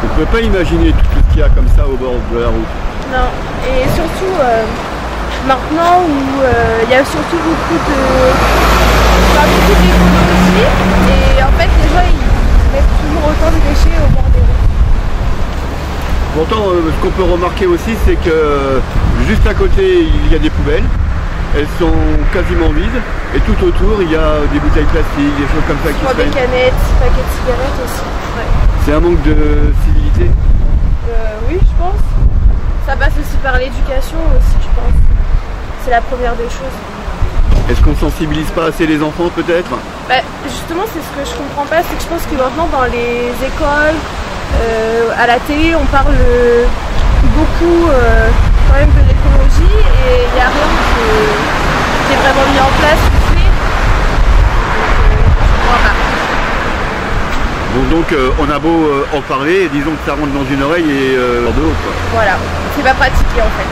On ne peut pas imaginer tout ce qu'il y a comme ça au bord de la route. Non, et surtout maintenant où il y a surtout beaucoup d'écologie et en fait les gens ils mettent toujours autant de déchets au bord des routes. Pourtant, ce qu'on peut remarquer aussi, c'est que juste à côté il y a des poubelles. Elles sont quasiment vides et tout autour il y a des bouteilles plastiques, des choses comme ça qui traînent. Des canettes, paquets de cigarettes aussi. Ouais. C'est un manque de civilité? Oui, je pense. Ça passe aussi par l'éducation aussi, je pense. C'est la première des choses. Est-ce qu'on sensibilise pas assez les enfants peut-être? Justement, c'est ce que je comprends pas, c'est que je pense que maintenant dans les écoles, à la télé, on parle beaucoup quand même de l'écologie et il n'y a rien qui est vraiment mis en place. Donc on a beau en parler, disons que ça rentre dans une oreille et hors de l'autre. Voilà, c'est pas pratiqué en fait.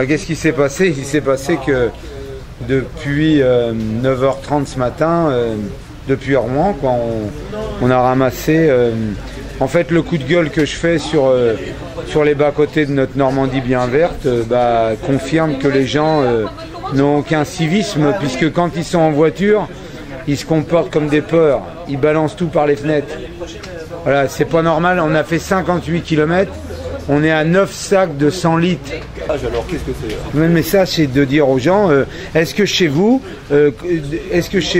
Qu'est-ce qui s'est passé? Il s'est passé que depuis 9h30 ce matin, depuis Rouen, quoi, on a ramassé... en fait, le coup de gueule que je fais sur les bas-côtés de notre Normandie bien verte confirme que les gens n'ont aucun civisme, puisque quand ils sont en voiture, ils se comportent comme des porcs. Ils balancent tout par les fenêtres. Voilà, c'est pas normal. On a fait 58 km. On est à 9 sacs de 100 litres. Alors, qu'est-ce que c'est? Le message, c'est de dire aux gens, est-ce que chez vous, vous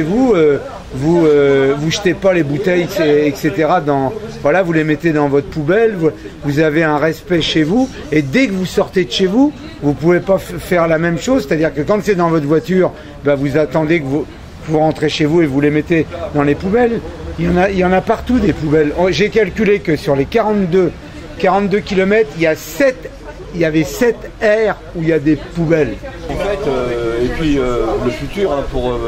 jetez pas les bouteilles, etc. Voilà, vous les mettez dans votre poubelle, vous avez un respect chez vous, et dès que vous sortez de chez vous, vous pouvez pas faire la même chose, c'est-à-dire que quand c'est dans votre voiture, vous attendez que vous rentrez chez vous et vous les mettez dans les poubelles. Il y en a partout des poubelles. J'ai calculé que sur les 42 km, il y avait 7 aires où il y a des poubelles. En fait, et puis le futur pour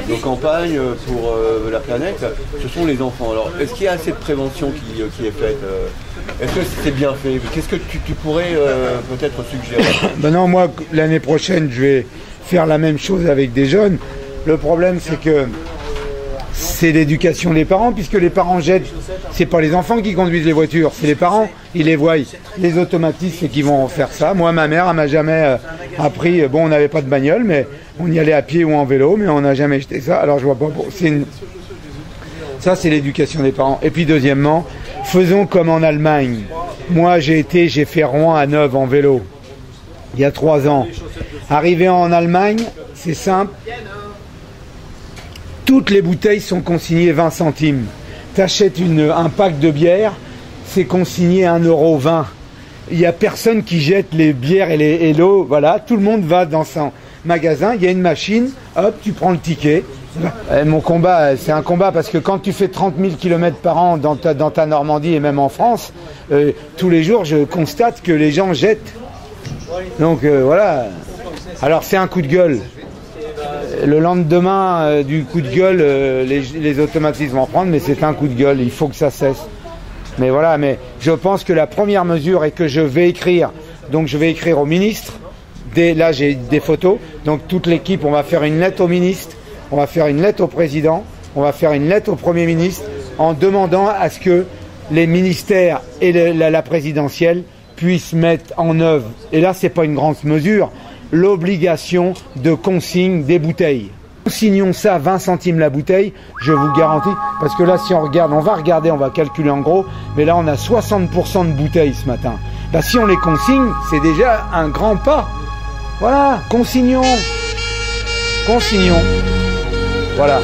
nos campagnes, pour la planète, ce sont les enfants. Alors, est-ce qu'il y a assez de prévention qui est faite? Est-ce que c'est bien fait? Qu'est-ce que tu pourrais peut-être suggérer? Non, moi, l'année prochaine, je vais faire la même chose avec des jeunes. Le problème, c'est que c'est l'éducation des parents, puisque les parents jettent. C'est pas les enfants qui conduisent les voitures, c'est les parents, ils les voient. Les automatistes, c'est qui vont faire ça. Moi, ma mère, elle m'a jamais appris. Bon, on n'avait pas de bagnole, mais on y allait à pied ou en vélo, mais on n'a jamais jeté ça. Alors, je vois pas. Ça, c'est l'éducation des parents. Et puis, deuxièmement, faisons comme en Allemagne. Moi, j'ai fait Rouen à Neuve en vélo, il y a 3 ans. Arrivé en Allemagne, c'est simple. Toutes les bouteilles sont consignées 20 centimes. Tu achètes un pack de bière, c'est consigné 1,20 €. Il n'y a personne qui jette les bières et l'eau. Voilà, tout le monde va dans son magasin, il y a une machine, hop, tu prends le ticket. Mon combat, c'est un combat parce que quand tu fais 30 000 km par an dans ta Normandie et même en France, tous les jours, je constate que les gens jettent. Donc voilà. Alors c'est un coup de gueule. Le lendemain du coup de gueule, les automatismes vont en prendre, mais c'est un coup de gueule, il faut que ça cesse. Mais voilà, mais je pense que la première mesure est que je vais écrire. Donc je vais écrire au ministre. Là j'ai des photos. Donc toute l'équipe, on va faire une lettre au ministre, on va faire une lettre au président, on va faire une lettre au Premier ministre en demandant à ce que les ministères et la présidentielle puissent mettre en œuvre, et là c'est pas une grande mesure, l'obligation de consigne des bouteilles. Consignons ça 20 centimes la bouteille, je vous garantis, parce que là si on regarde, on va calculer en gros, mais là on a 60% de bouteilles ce matin. Si on les consigne, c'est déjà un grand pas. Voilà, consignons. Voilà.